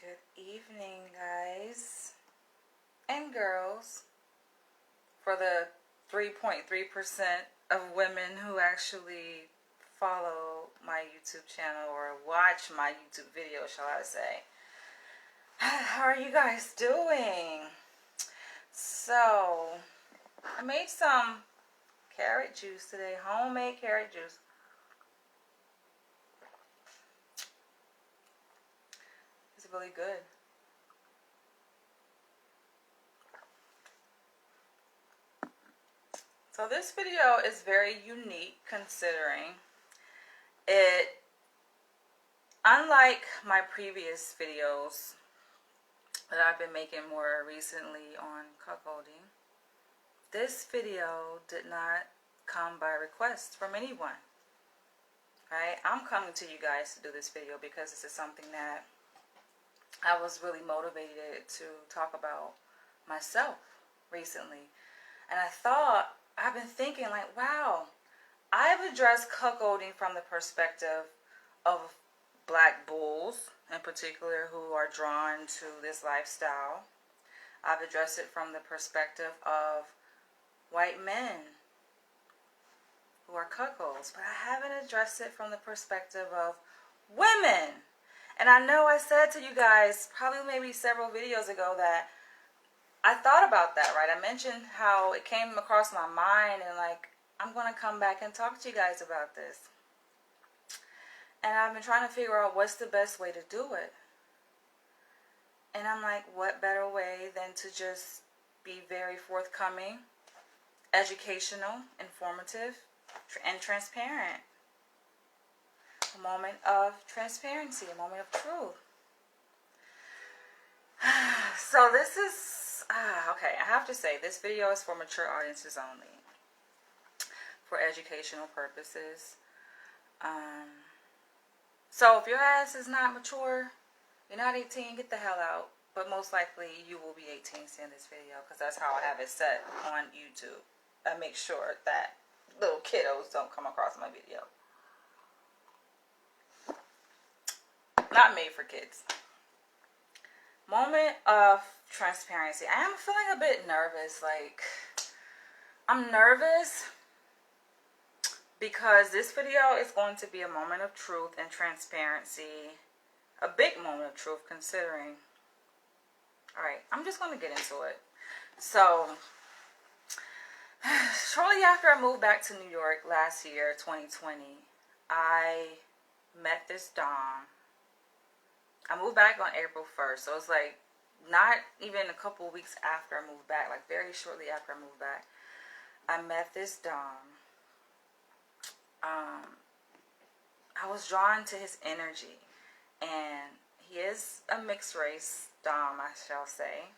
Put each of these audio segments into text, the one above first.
Good evening, guys and girls. For the 3.3% of women who actually follow my YouTube channel or watch my YouTube video, shall I say. How are you guys doing? So, I made some carrot juice today, homemade carrot juice. It's really good. So this video is very unique considering it, unlike my previous videos that I've been making more recently on cuckolding, this video did not come by request from anyone. Right? I'm coming to you guys to do this video because this is something that I was really motivated to talk about myself recently. And I've been thinking like, wow, I've addressed cuckolding from the perspective of black bulls in particular who are drawn to this lifestyle. I've addressed it from the perspective of white men who are cuckolds, but I haven't addressed it from the perspective of women. And I know I said to you guys probably maybe several videos ago that I thought about that, right? I mentioned how it came across my mind and like, I'm going to come back and talk to you guys about this. And I've been trying to figure out what's the best way to do it. And I'm like, what better way than to just be very forthcoming, educational, informative, and transparent. A moment of transparency, a moment of truth. So this is, okay, I have to say, this video is for mature audiences only. For educational purposes. So if your ass is not mature, you're not 18, get the hell out. But most likely you will be 18 seeing this video because that's how I have it set on YouTube. I make sure that little kiddos don't come across my video. Not made for kids. Moment of transparency. I am feeling a bit nervous. Like, I'm nervous because this video is going to be a moment of truth and transparency. A big moment of truth considering. Alright, I'm just going to get into it. So, shortly after I moved back to New York last year, 2020, I met this Dom. I moved back on April 1st, so it's like not even a couple weeks after I moved back, like very shortly after I moved back, I met this Dom. I was drawn to his energy, and he is a mixed race Dom, I shall say,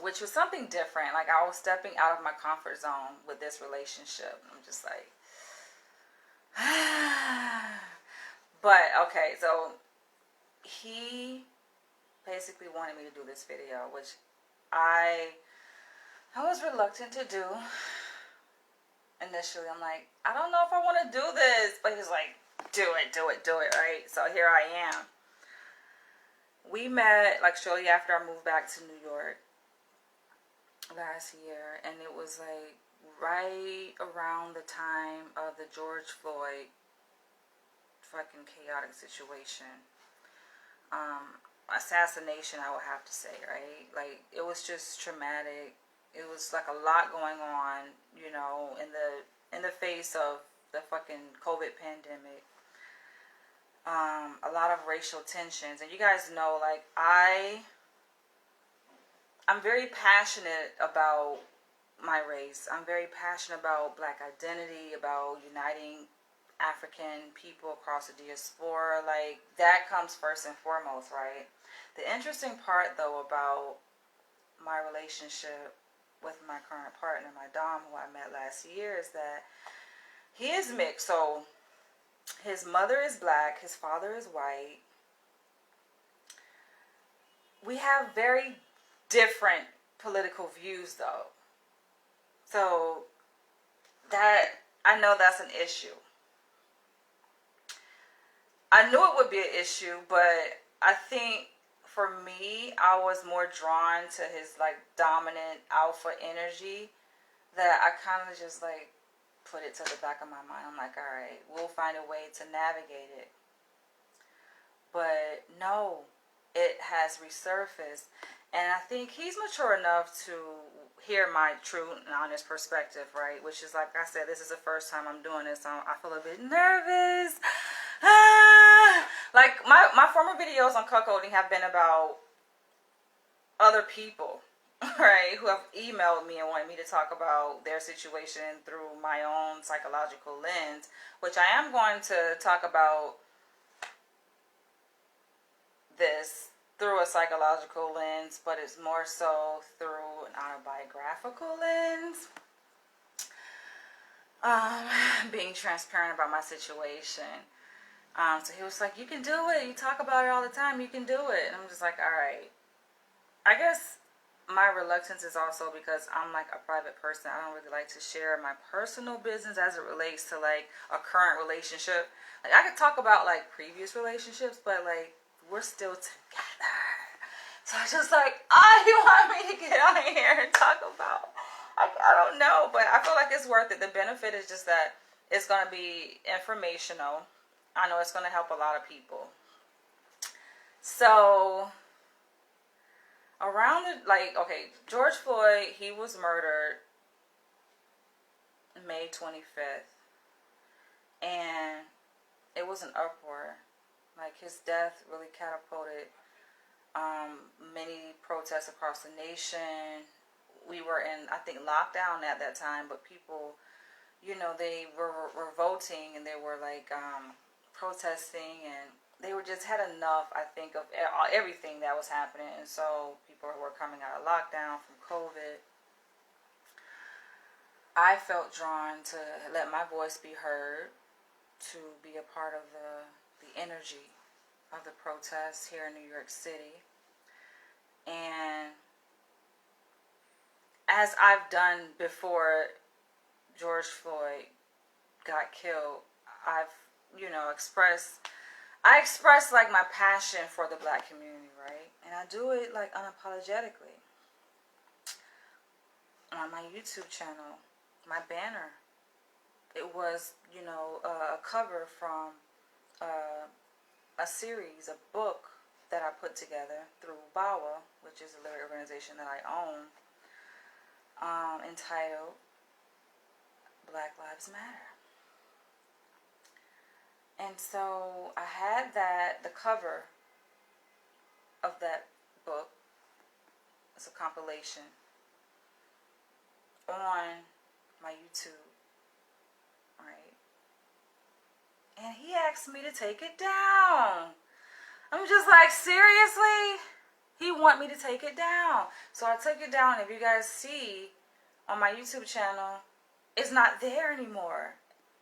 which was something different. Like, I was stepping out of my comfort zone with this relationship. I'm just like, but okay, so he basically wanted me to do this video, which I was reluctant to do. Initially, I'm like, I don't know if I want to do this, but he's like, do it, right? So here I am. We met like shortly after I moved back to New York last year, and it was like right around the time of the George Floyd fucking chaotic situation. Assassination, I would have to say, right? Like, it was just traumatic. It was like a lot going on, you know, in the face of the fucking COVID pandemic. A lot of racial tensions, and you guys know, like, I'm very passionate about my race. I'm very passionate about black identity, about uniting African people across the diaspora. Like, that comes first and foremost, right? The interesting part, though, about my relationship with my current partner, my Dom, who I met last year, is that he is mixed. So his mother is black, his father is white. We have very different political views, though. So that, I know that's an issue. I knew it would be an issue, but I think for me, I was more drawn to his like dominant alpha energy that I kind of just like put it to the back of my mind. I'm like, all right, we'll find a way to navigate it. But no, it has resurfaced. And I think he's mature enough to hear my true and honest perspective, right? Which is, like I said, this is the first time I'm doing this. So I feel a bit nervous. Like, my former videos on cuckolding have been about other people, right, who have emailed me and wanted me to talk about their situation through my own psychological lens, which I am going to talk about this through a psychological lens, but it's more so through an autobiographical lens. Being transparent about my situation. So he was like, you can do it. You talk about it all the time. You can do it. And I'm just like, all right. I guess my reluctance is also because I'm like a private person. I don't really like to share my personal business as it relates to like a current relationship. Like, I could talk about like previous relationships, but like we're still together. So I just like, you want me to get on here and talk about? I don't know, but I feel like it's worth it. The benefit is just that it's going to be informational. I know it's going to help a lot of people. So around the, like, okay, George Floyd, he was murdered May 25th. And it was an uproar. Like, his death really catapulted many protests across the nation. We were in, I think, lockdown at that time, but people, you know, they were voting and they were like protesting, and they were just had enough, I think, of everything that was happening. And so people were coming out of lockdown from COVID. I felt drawn to let my voice be heard, to be a part of the energy of the protests here in New York City. And as I've done before George Floyd got killed, I've, you know, expressed like my passion for the black community, right? And I do it like unapologetically. On my YouTube channel, my banner, it was, you know, a cover from a series, a book that I put together through BAWA, which is a literary organization that I own, entitled Black Lives Matter. And so I had the cover of that book, it's a compilation, on my YouTube, right? And he asked me to take it down. I'm just like, seriously? He want me to take it down. So I took it down. If you guys see on my YouTube channel, it's not there anymore.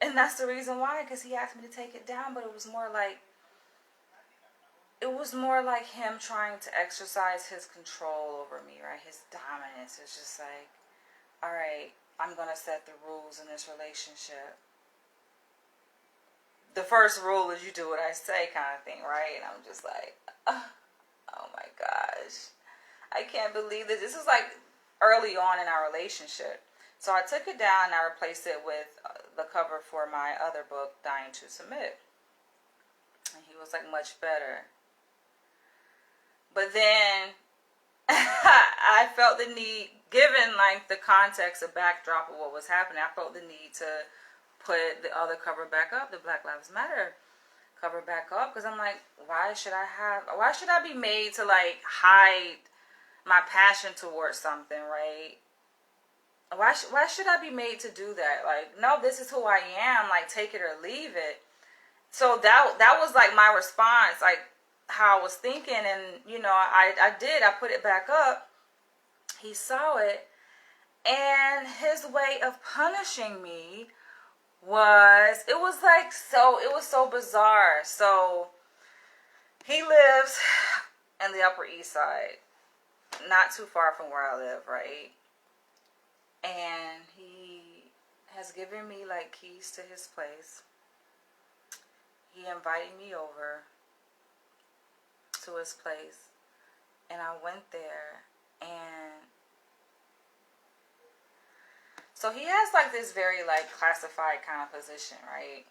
And that's the reason why, because he asked me to take it down, but it was more like him trying to exercise his control over me, right? His dominance. It's just like, all right, I'm going to set the rules in this relationship. The first rule is you do what I say, kind of thing, right? And I'm just like, oh my gosh. I can't believe this. This is like early on in our relationship. So I took it down and I replaced it with the cover for my other book, Dying to Submit. And he was like, much better. But then I felt the need, given like the context, a backdrop of what was happening, I felt the need to put the other cover back up, the Black Lives Matter cover back up, because I'm like, why should I be made to like hide my passion towards something, right? Why should I be made to do that? Like, no, this is who I am, like, take it or leave it. So that was like my response, like how I was thinking. And you know, I put it back up. He saw it, and his way of punishing me was so bizarre. So he lives in the Upper East Side, not too far from where I live, right? And he has given me like keys to his place. he invited me over to his place, and I went there, and so he has like this very like classified kind of position, right?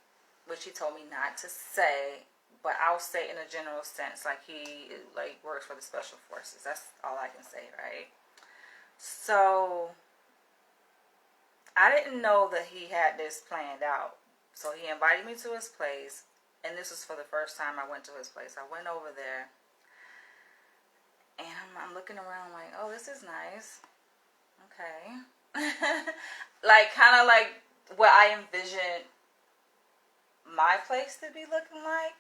Which he told me not to say, but I'll say in a general sense, like he like works for the special forces. That's all I can say, right? So I didn't know that he had this planned out. So he invited me to his place, and this was for the first time I went to his place. I went over there, and I'm looking around like, oh, this is nice. Okay. Like, kind of like what I envisioned my place to be looking like.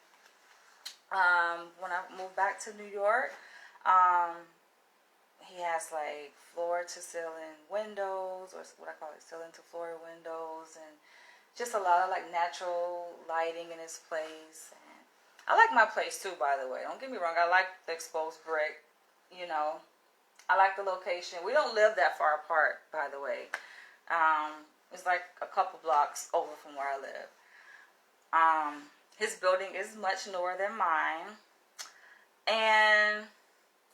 When I moved back to New York, he has like floor to ceiling windows, or what I call it, ceiling to floor windows, and just a lot of like natural lighting in his place. And I like my place too, by the way. Don't get me wrong. I like the exposed brick. You know, I like the location. We don't live that far apart, by the way. It's like a couple blocks over from where I live. His building is much newer than mine, and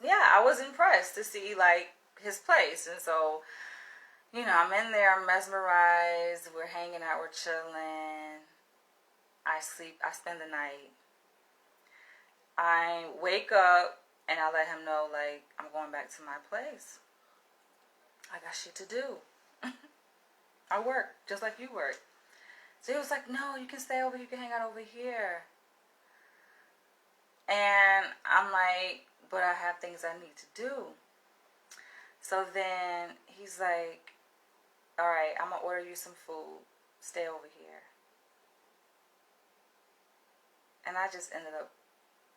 yeah, I was impressed to see like his place. And so, you know, I'm in there, I'm mesmerized. We're hanging out, we're chilling. I sleep, I spend the night. I wake up and I let him know, like, I'm going back to my place. I got shit to do. I work just like you work. So he was like, no, you can stay over, you can hang out over here. And I'm like, but I have things I need to do. So then he's like, all right, I'm going to order you some food. Stay over here. And I just ended up,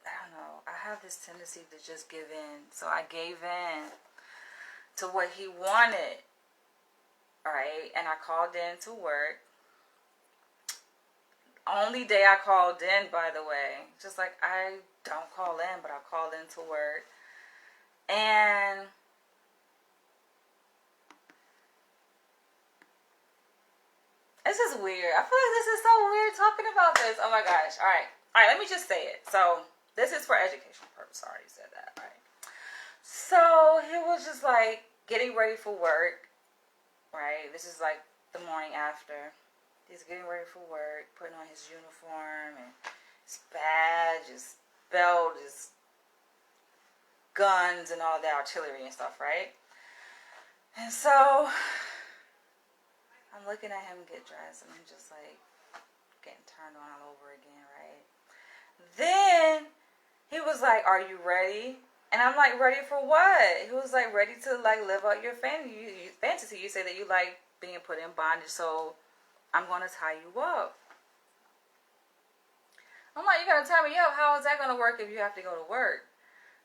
I don't know, I have this tendency to just give in. So I gave in to what he wanted. All right, and I called in to work. Only day I called in, by the way. Just like I don't call in, but I called in to work. And this is weird. I feel like this is so weird talking about this. Oh my gosh. All right, let me just say it. So this is for educational purpose. I already said that, right? So he was just like getting ready for work, right? This is like the morning after. He's getting ready for work, putting on his uniform and his badge, his belt, his guns and all that artillery and stuff, right? And so I'm looking at him get dressed, and I'm just like getting turned on all over again, right? Then he was like, "Are you ready?" And I'm like, "Ready for what?" He was like, "Ready to like live out your fantasy. You say that you like being put in bondage, so I'm going to tie you up." I'm like, "You're going to tie me up? How is that going to work if you have to go to work?"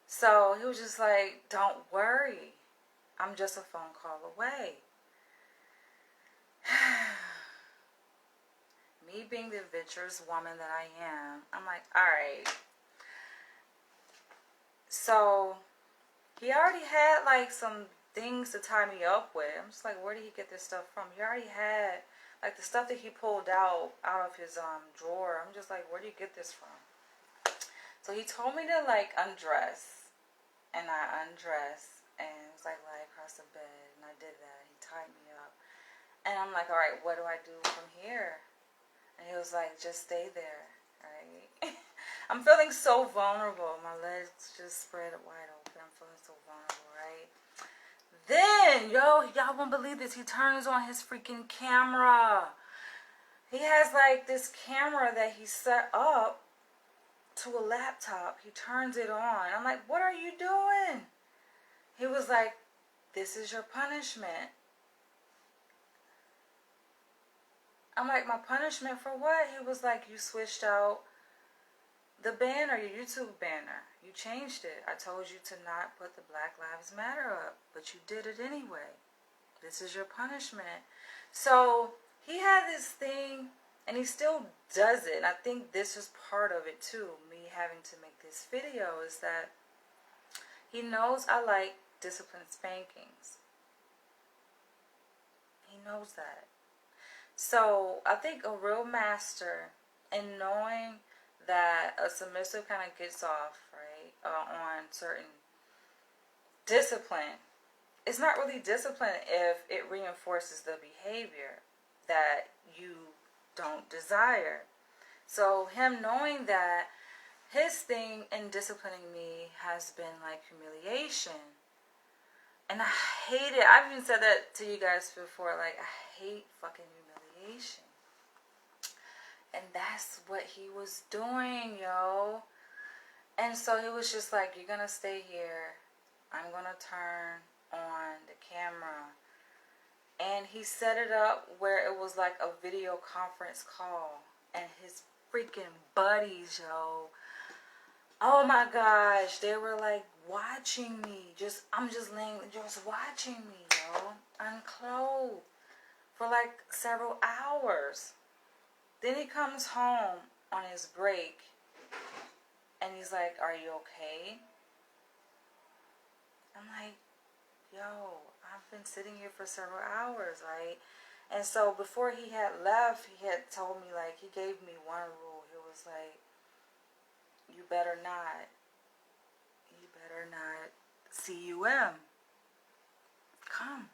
So he was just like, "Don't worry. I'm just a phone call away." Me being the adventurous woman that I am, I'm like, all right. So he already had like some things to tie me up with. I'm just like, where did he get this stuff from? He already had like the stuff that he pulled out of his drawer. I'm just like, where do you get this from? So he told me to like undress, and I undressed, and it was like lie across the bed, and I did that. He tied me up, and I'm like, all right, what do I do from here? And he was like, just stay there, right? I'm feeling so vulnerable. My legs just spread wide open. I'm feeling so vulnerable, right? Then, y'all won't believe this. He turns on his freaking camera. He has like this camera that he set up to a laptop. He turns it on. I'm like, what are you doing? He was like, this is your punishment. I'm like, my punishment for what? He was like, you switched out the banner, your YouTube banner. You changed it. I told you to not put the Black Lives Matter up, but you did it anyway. This is your punishment. So he had this thing, and he still does it. And I think this is part of it too, me having to make this video, is that he knows I like disciplined spankings. He knows that. So I think a real master in knowing that a submissive kind of gets off, right, on certain discipline. It's not really discipline if it reinforces the behavior that you don't desire. So him knowing that, his thing in disciplining me has been like humiliation. And I hate it. I've even said that to you guys before. Like, I hate fucking humiliation. And that's what he was doing, yo. And so he was just like, you're going to stay here. I'm going to turn on the camera. And he set it up where it was like a video conference call. And his freaking buddies, yo. Oh my gosh. They were like watching me. I'm just laying, just watching me, yo. Unclothed. For like several hours. Then he comes home on his break. And he's like, are you okay? I'm like, yo, I've been sitting here for several hours, right? And so before he had left, he had told me, like, he gave me one rule. He was like, you better not CUM. Come.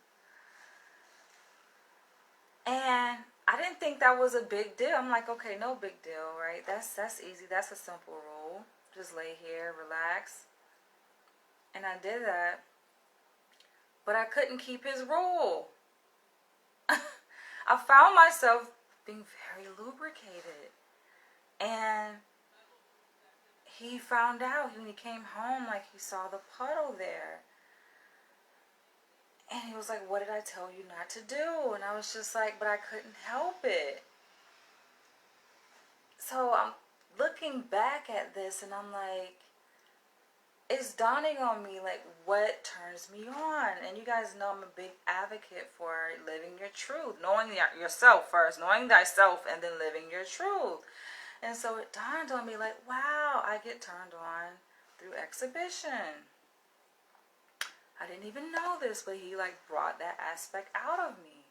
And I didn't think that was a big deal. I'm like, okay, no big deal, right? That's easy. That's a simple rule. Just lay here, relax. And I did that. But I couldn't keep his rule. I found myself being very lubricated. And he found out when he came home, like, he saw the puddle there. And he was like, what did I tell you not to do? And I was just like, but I couldn't help it. So I'm looking back at this and I'm like, it's dawning on me, like, what turns me on? And you guys know I'm a big advocate for living your truth. Knowing yourself first. Knowing thyself and then living your truth. And so it dawned on me, like, wow, I get turned on through exhibition. I didn't even know this, but he, like, brought that aspect out of me.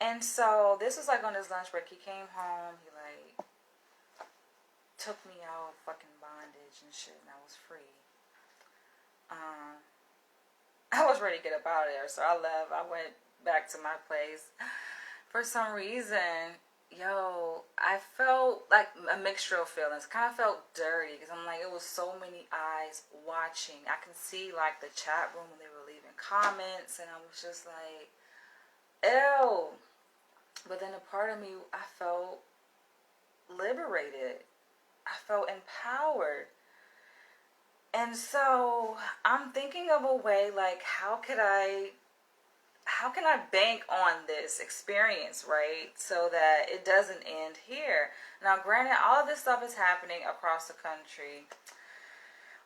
And so this was, like, on his lunch break. He came home. He, like, took me out of fucking bondage and shit, and I was free. I was ready to get up out of there, so I left. I went back to my place. For some reason, yo, I felt like a mixture of feelings. Kind of felt dirty because I'm like, it was so many eyes watching. I can see like the chat room when they were leaving comments, and I was just like, ew. But then a part of me, I felt liberated. I felt empowered. And so I'm thinking of a way, like, how can I bank on this experience, right? So that it doesn't end here. Now, granted, all of this stuff is happening across the country.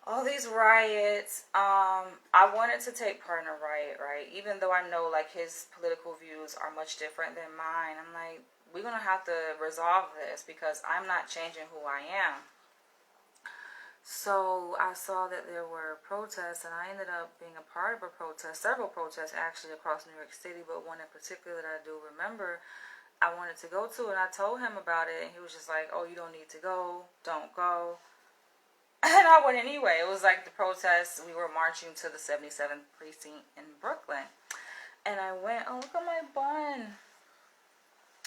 All these riots. I wanted to take part in a riot, right? Even though I know, like, his political views are much different than mine. I'm like, we're going to have to resolve this because I'm not changing who I am. So I saw that there were protests, and I ended up being a part of a protest, several protests actually across New York City, but one in particular that I do remember I wanted to go to, and I told him about it, and he was just like, oh, you don't need to go, don't go. And I went anyway. It was like the protest, we were marching to the 77th precinct in Brooklyn, and I went, oh, look at my bun.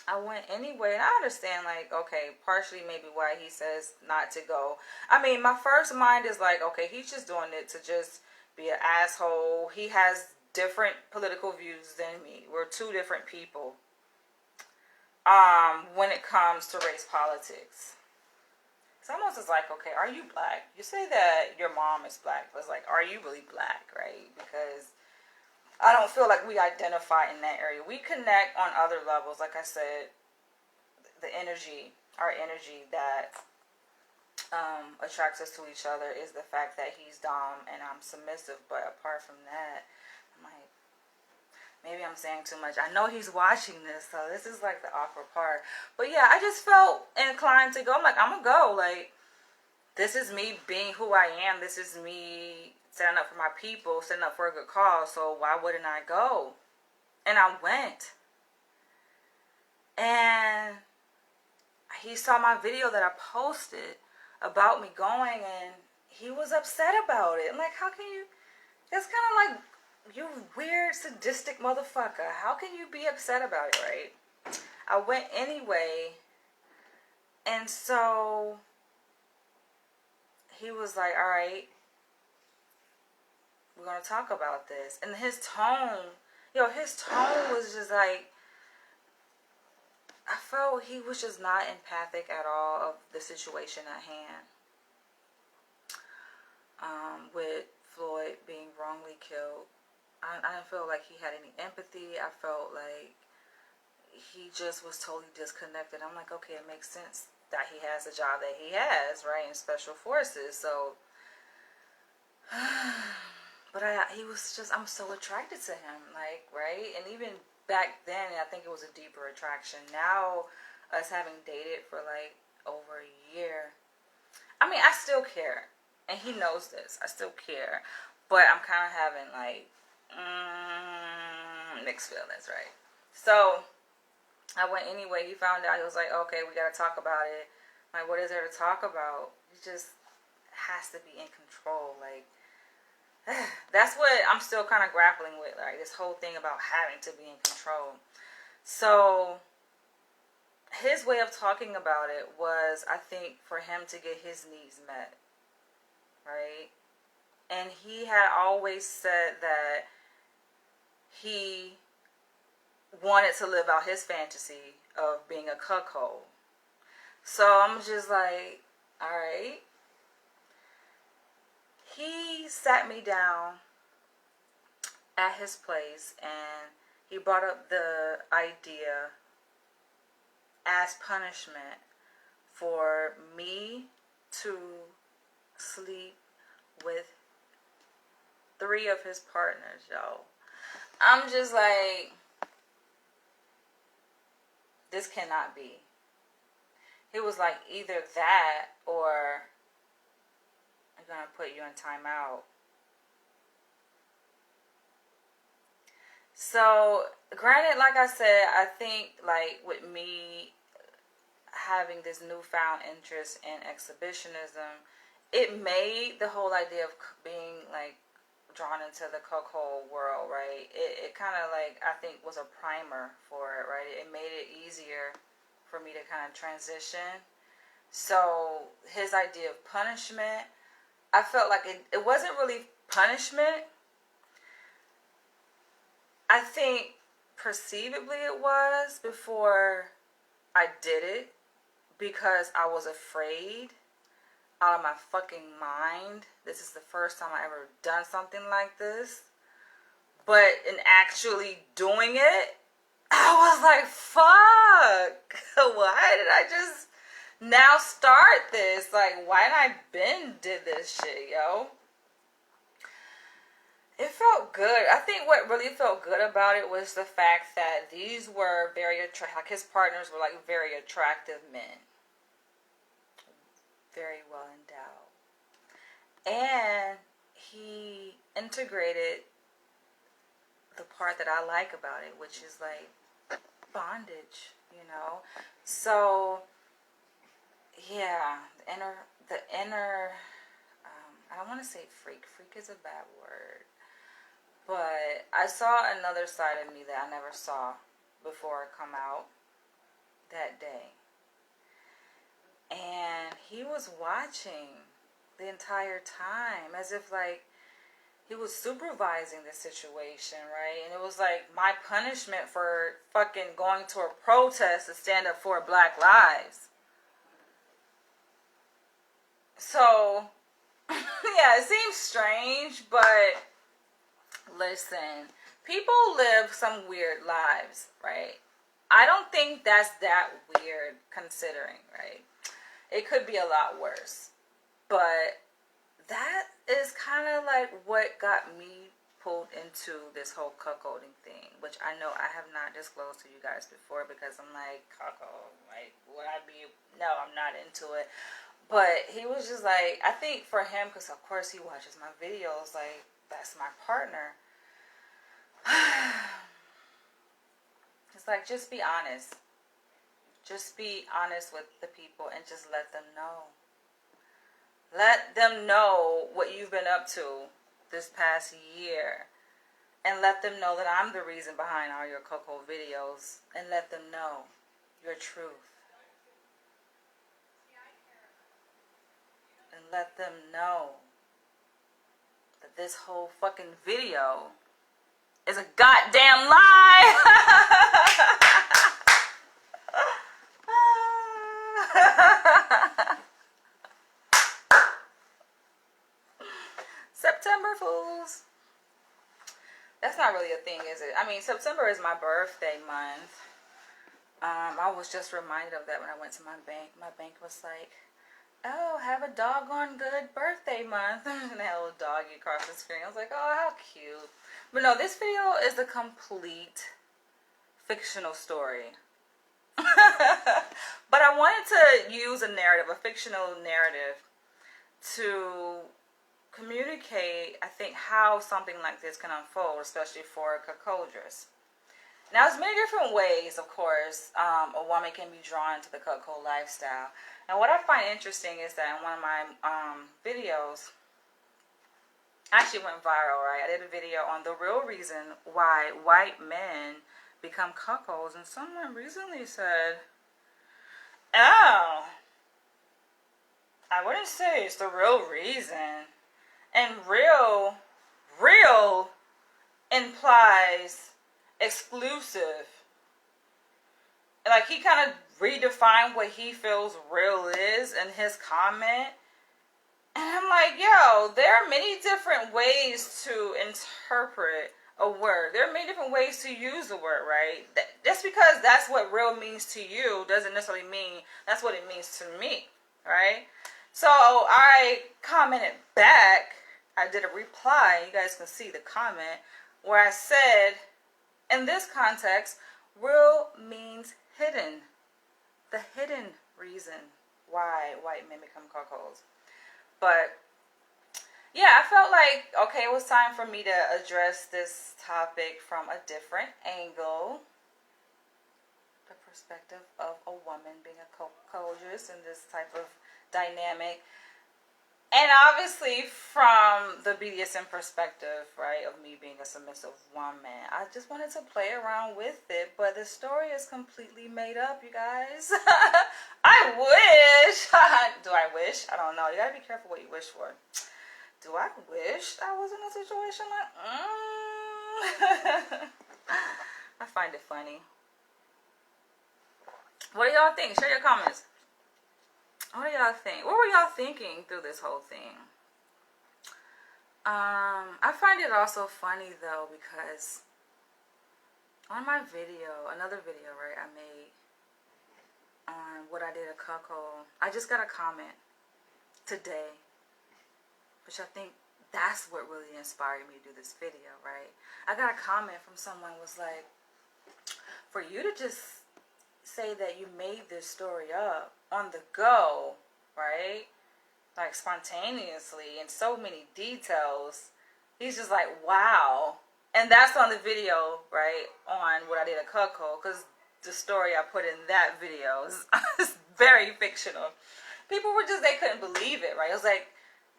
I went anyway, and I understand, like, okay, partially maybe why he says not to go. I mean, my first mind is like, okay, he's just doing it to just be an asshole. He has different political views than me. We're two different people when it comes to race politics. It's almost as like, okay, are you black? You say that your mom is black, but it's like, are you really black, right? Because I don't feel like we identify in that area. We connect on other levels. Like I said, the energy, our energy that attracts us to each other is the fact that he's dom and I'm submissive. But apart from that, I'm like, maybe I'm saying too much. I know he's watching this, so this is like the awkward part. But yeah, I just felt inclined to go. I'm like, I'm going to go. Like, this is me being who I am. This is me standing up for my people, standing up for a good cause, so why wouldn't I go? And I went. And I he saw my video that I posted about me going, and he was upset about it. I'm like, how can you? That's kind of like, you weird sadistic motherfucker. How can you be upset about it, right? I went anyway, and so he was like, all right, we're going to talk about this. And his tone was just like, I felt he was just not empathic at all of the situation at hand. With Floyd being wrongly killed, I didn't feel like he had any empathy. I felt like he just was totally disconnected. I'm like, okay, it makes sense that he has the job that he has, right, in special forces. So, but he was just, I'm so attracted to him, like, right? And even back then, I think it was a deeper attraction. Now, us having dated for like over a year, I mean, I still care. And he knows this. I still care. But I'm kind of having like mixed feelings, right? So I went anyway. He found out. He was like, okay, we got to talk about it. I'm like, what is there to talk about? He just has to be in control. Like, that's what I'm still kind of grappling with. Like, this whole thing about having to be in control. So his way of talking about it was, I think, for him to get his needs met. Right? And he had always said that he wanted to live out his fantasy of being a cuckold. So I'm just like, all right. He sat me down at his place and he brought up the idea as punishment for me to sleep with 3 of his partners, yo. I'm just like, this cannot be. He was like, either that or I'm gonna put you in timeout. So, granted, like I said, I think like with me having this newfound interest in exhibitionism, it made the whole idea of being like drawn into the cuckold world, right? It kind of like, I think, was a primer for it, right? It made it easier for me to kind of transition. So his idea of punishment, I felt like it wasn't really punishment. I think perceivably it was before I did it, because I was afraid out of my fucking mind. This is the first time I ever done something like this. But in actually doing it, I was like, fuck. Why did I just now start this? Like, why did I been did this shit, yo? It felt good. I think what really felt good about it was the fact that these were very attractive, like his partners were like very attractive men. Very well endowed. And he integrated the part that I like about it, which is like bondage, you know? So, yeah, the inner, I don't want to say freak. Freak is a bad word. But I saw another side of me that I never saw before it come out that day. And he was watching the entire time as if like he was supervising the situation, right? And it was like my punishment for fucking going to a protest to stand up for Black lives. So, yeah, it seems strange, but listen, people live some weird lives, right? I don't think that's that weird considering, right? It could be a lot worse. But that is kind of like what got me pulled into this whole cuckolding thing, which I know I have not disclosed to you guys before because I'm like, cuckold, like, would I be? No, I'm not into it. But he was just like, I think for him, because of course he watches my videos, like, that's my partner. It's like, just be honest. Just be honest with the people and just let them know. Let them know what you've been up to this past year. And let them know that I'm the reason behind all your Coco videos. And let them know your truth. And let them know that this whole fucking video is a goddamn lie. September Fools. That's not really a thing, is it? I mean, September is my birthday month. I was just reminded of that when I went to my bank. My bank was like, oh, have a doggone good birthday month. And they had a little doggy across the screen. I was like, oh, how cute. But no, this video is a complete fictional story. But I wanted to use a narrative, a fictional narrative, to communicate, I think, how something like this can unfold, especially for a cuckoldress. Now, there's many different ways, of course, a woman can be drawn to the cuckold lifestyle. And what I find interesting is that in one of my videos, actually went viral, right? I did a video on the real reason why white men become cuckolds, and someone recently said, oh, I wouldn't say it's the real reason. And real implies exclusive. Like, he kind of redefined what he feels real is in his comment. And I'm like, yo, there are many different ways to interpret a word. There are many different ways to use the word, right? Just because that's what real means to you doesn't necessarily mean that's what it means to me, right? So I commented back. I did a reply. You guys can see the comment where I said, in this context, real means hidden. The hidden reason why white men become cuckolds. But yeah, I felt like, okay, it was time for me to address this topic from a different angle. The perspective of a woman being a cuckoldress in this type of dynamic. And obviously from the BDSM perspective, right, of me being a submissive woman. I just wanted to play around with it, but the story is completely made up, you guys. I wish. Do I wish? I don't know. You gotta be careful what you wish for. Do I wish I was in a situation like... I find it funny. What do y'all think? Share your comments. What do y'all think? What were y'all thinking through this whole thing? I find it also funny though, because on my video, another video, right, I made on what I did a cuckold, I just got a comment today, which I think that's what really inspired me to do this video, right? I got a comment from someone was like, for you to just say that you made this story up on the go, right? Like spontaneously and so many details. He's just like, wow. And that's on the video, right? On what I did a cuckold, because the story I put in that video is very fictional. People were just, they couldn't believe it, right? It was like,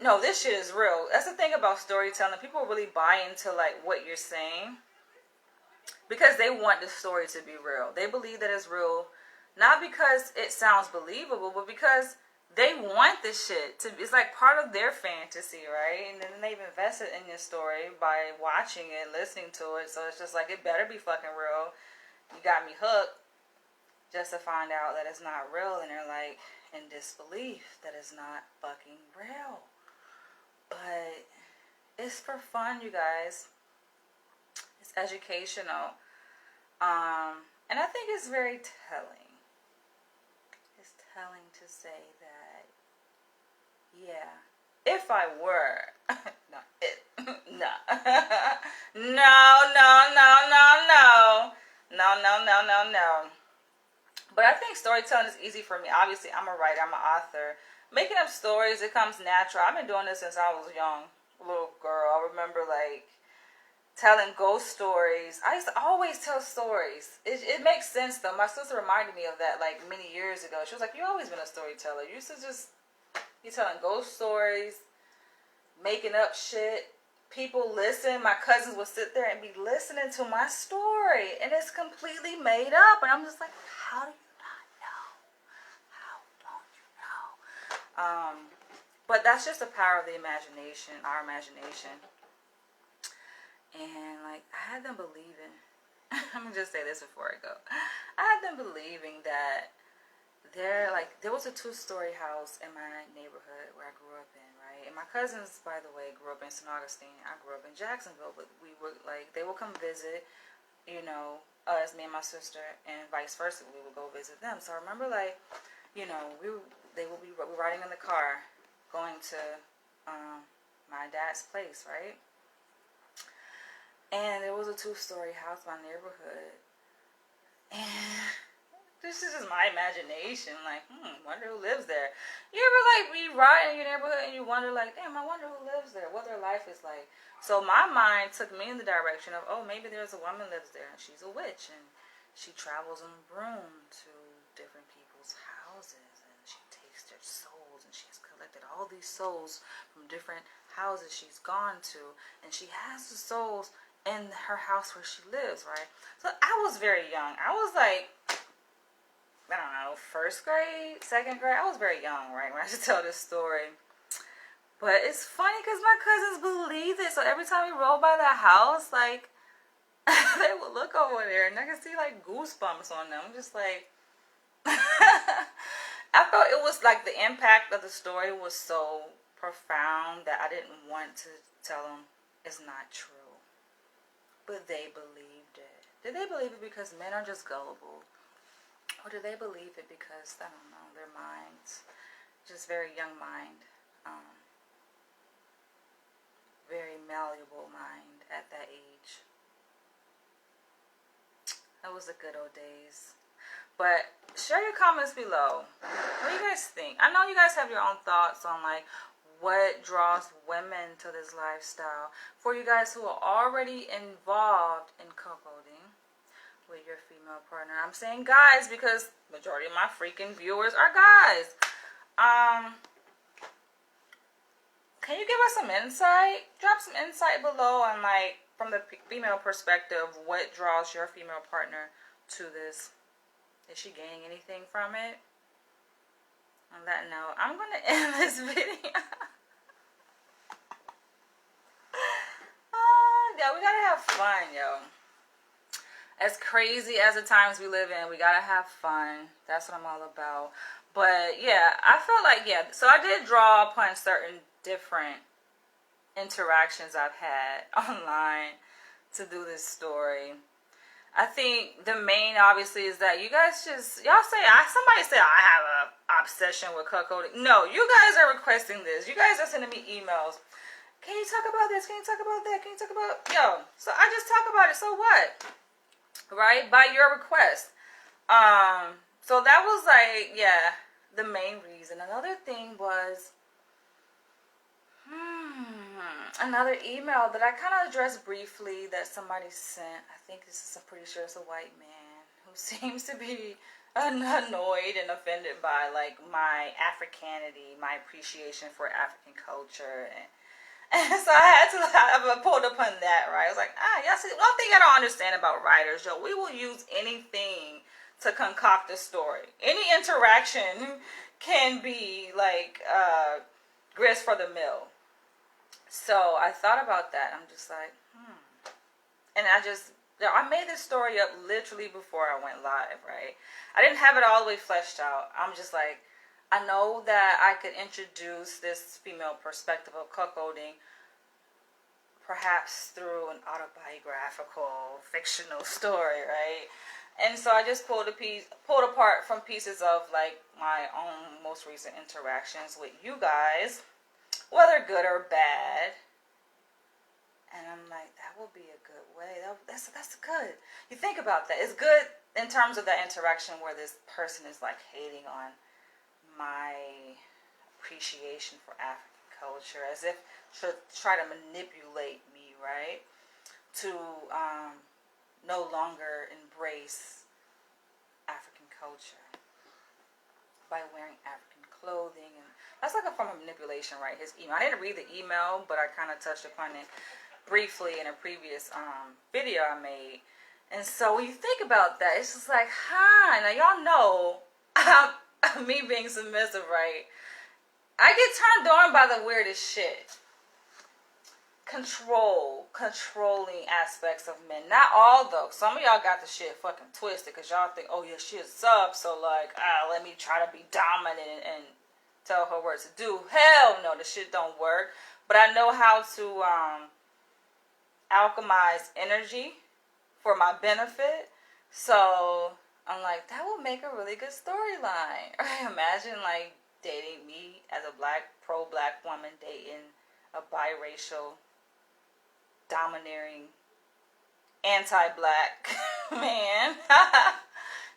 no, this shit is real. That's the thing about storytelling. People really buy into like what you're saying because they want the story to be real. They believe that it's real, not because it sounds believable, but because they want this shit to be, it's like part of their fantasy, right? And then they've invested in this story by watching it, listening to it. So it's just like, it better be fucking real. You got me hooked, just to find out that it's not real. And they're like in disbelief that it's not fucking real. But it's for fun, you guys. It's educational. And I think it's very telling. It's telling to say that, yeah, if I were, no, no. But I think storytelling is easy for me. Obviously, I'm a writer, I'm an author. Making up stories, it comes natural. I've been doing this since I was young, little girl. I remember like telling ghost stories. I used to always tell stories. It makes sense though. My sister reminded me of that like many years ago. She was like, "You always been a storyteller. You used to just be telling ghost stories, making up shit. People listen. My cousins would sit there and be listening to my story, and it's completely made up. And I'm just like, how do you not know? How don't you know? But that's just the power of the imagination, our imagination. And like, I had them believing. Let me just say this before I go. I had them believing that there was a 2-story house in my neighborhood where I grew up in, right? And my cousins, by the way, grew up in St. Augustine. I grew up in Jacksonville, but we were like, they would come visit, you know, us, me and my sister, and vice versa. We would go visit them. So I remember, like, you know, we would be riding in the car, going to my dad's place, right? And there was a 2-story house in my neighborhood, and this is just my imagination. Like, wonder who lives there. You ever like be riding in your neighborhood and you wonder, like, damn, I wonder who lives there, what their life is like. So my mind took me in the direction of, oh, maybe there's a woman lives there and she's a witch and she travels on a broom to different people's houses and she takes their souls and she's collected all these souls from different houses she's gone to and she has the souls in her house where she lives, right? So I was very young. I was like, I don't know, 1st grade, 2nd grade. I was very young, right, when I should tell this story. But it's funny because my cousins believed it. So every time we rolled by the house, like, they would look over there and I could see, like, goosebumps on them. I'm just like, I felt it was like the impact of the story was so profound that I didn't want to tell them it's not true. But they believed it. Did they believe it because men are just gullible? Or do they believe it because, I don't know, their minds, just very young mind, very malleable mind at that age. That was the good old days. But share your comments below. What do you guys think? I know you guys have your own thoughts on like what draws women to this lifestyle. For you guys who are already involved in cuckolding with your female partner. I'm saying guys because majority of my freaking viewers are guys. Can you give us some insight? Drop some insight below on like from the female perspective, what draws your female partner to this? Is she gaining anything from it? On that note, I'm going to end this video. Yeah, we gotta have fun, yo. As crazy as the times we live in, we gotta have fun. That's what I'm all about. But yeah, I felt like, yeah, so I did draw upon certain different interactions I've had online to do this story. I think the main, obviously, is that you guys just, y'all say, somebody said I have a obsession with cuckolding. No, you guys are requesting this. You guys are sending me emails. Can you talk about this? Can you talk about that? Can you talk about, yo, so I just talk about it. So what? Right? By your request. So that was like, yeah, the main reason. Another thing was, another email that I kind of addressed briefly that somebody sent. I think I'm pretty sure it's a white man who seems to be annoyed and offended by like my Africanity, my appreciation for African culture, and so I pulled upon that, right? I was like, y'all see, one thing I don't understand about writers, yo, we will use anything to concoct a story. Any interaction can be like grist for the mill. So I thought about that. I'm just like, and I made this story up literally before I went live, right? I didn't have it all the way fleshed out. I'm just like, I know that I could introduce this female perspective of cuckolding perhaps through an autobiographical, fictional story, right? And so I just pulled apart from pieces of like my own most recent interactions with you guys, whether good or bad. And I'm like, that will be a good way. That's good. You think about that. It's good in terms of that interaction where this person is like hating on my appreciation for African culture as if to try to manipulate me, right? to no longer embrace African culture by wearing African clothing, and that's like a form of manipulation, right? His email. I didn't read the email, but I kind of touched upon it briefly in a previous video I made. And so when you think about that, it's just like, huh? Now y'all know, me being submissive, right? I get turned on by the weirdest shit. Controlling aspects of men. Not all though. Some of y'all got the shit fucking twisted because y'all think, oh yeah, she's a sub, so like, let me try to be dominant and tell her what to do. Hell no, the shit don't work. But I know how to alchemize energy for my benefit. So I'm like, that would make a really good storyline. Imagine like dating me as a pro-black woman dating a biracial, domineering, anti-black man.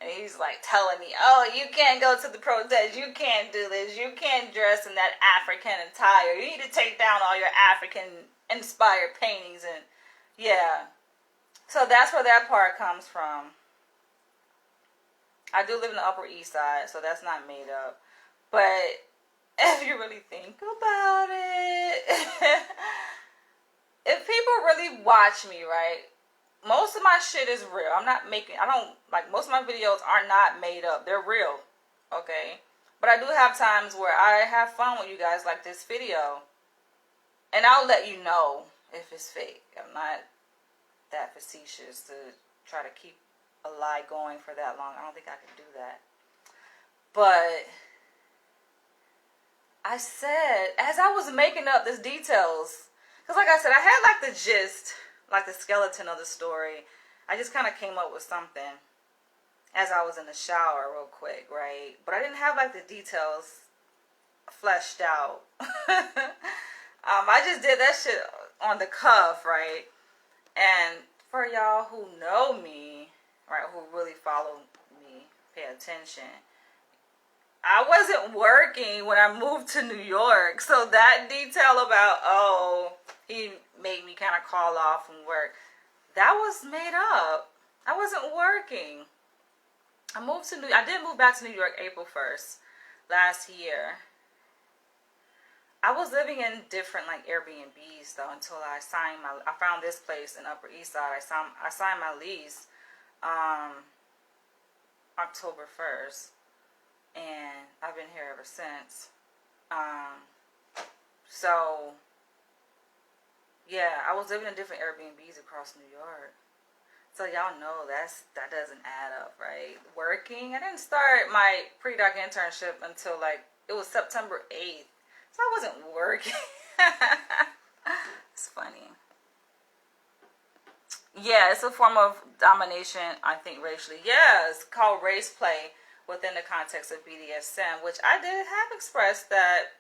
And he's like telling me, oh, you can't go to the protest, you can't do this, you can't dress in that African attire, you need to take down all your African inspired paintings. And yeah, so that's where that part comes from. I do live in the Upper East Side, so that's not made up. But if you really think about it, if people really watch me, right, most of my shit is real. Most of my videos are not made up. They're real, okay? But I do have times where I have fun with you guys, like this video. And I'll let you know if it's fake. I'm not that facetious to try to keep a lie going for that long. I don't think I can do that. But I said, as I was making up these details, because like I said, I had like the gist, like the skeleton of the story. I just kind of came up with something as I was in the shower real quick, right? But I didn't have like the details fleshed out. I just did that shit on the cuff, right? And for y'all who know me, right, who really follow me, pay attention, I wasn't working when I moved to New York. So that detail about, oh, he made me kind of call off from work, that was made up. I wasn't working. I did move back to New York April 1st last year. I was living in different like Airbnbs though until I found this place in Upper East Side. I signed my lease October 1st. And I've been here ever since. So yeah, I was living in different Airbnbs across New York. So y'all know that doesn't add up, right? Working. I didn't start my pre-doc internship until like it was September 8th. So I wasn't working. It's funny. Yeah, it's a form of domination, I think, racially. Yeah, it's called race play within the context of BDSM, which I did have expressed that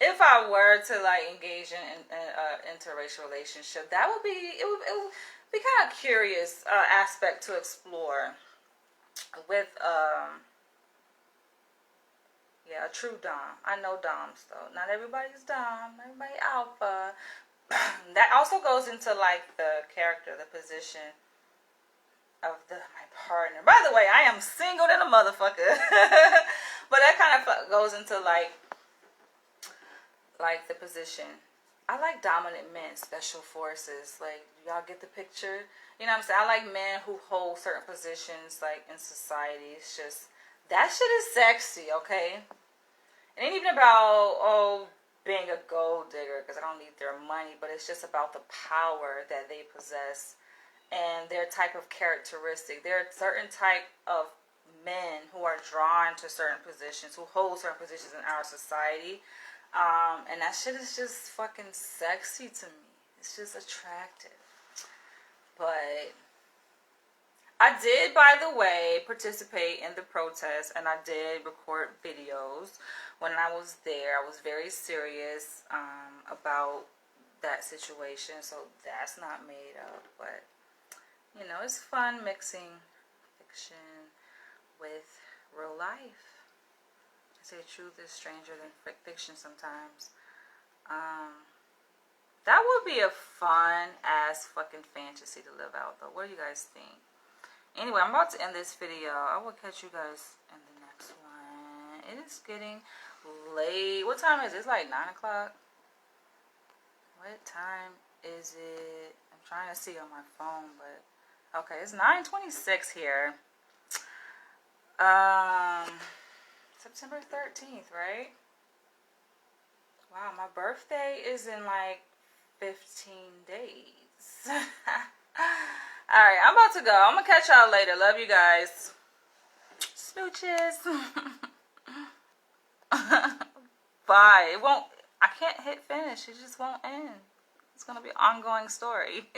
if I were to like engage in an interracial relationship, it would be kind of curious aspect to explore with a true dom. I know doms though. Not everybody's dom. Everybody alpha. That also goes into like the character, the position of my partner. By the way, I am single than a motherfucker. But that kind of goes into like the position. I like dominant men, special forces. Like, y'all get the picture? You know what I'm saying? I like men who hold certain positions like in society. It's just, that shit is sexy, okay? It ain't even about, being a gold digger, because I don't need their money, but it's just about the power that they possess and their type of characteristic. There are certain type of men who are drawn to certain positions, who hold certain positions in our society. And that shit is just fucking sexy to me. It's just attractive. But I did, by the way, participate in the protest, and I did record videos when I was there. I was very serious about that situation, so that's not made up. But, you know, it's fun mixing fiction with real life. I say truth is stranger than fiction sometimes. That would be a fun ass fucking fantasy to live out, though. What do you guys think? Anyway, I'm about to end this video. I will catch you guys in the next one. It is getting late. What time is it? It's like 9 o'clock. What time is it? I'm trying to see on my phone, but okay, it's 9:26 here. September 13th, right? Wow, my birthday is in like 15 days. Alright, I'm about to go. I'm gonna catch y'all later. Love you guys. Smooches. Bye. It won't, I can't hit finish. It just won't end. It's gonna be an ongoing story.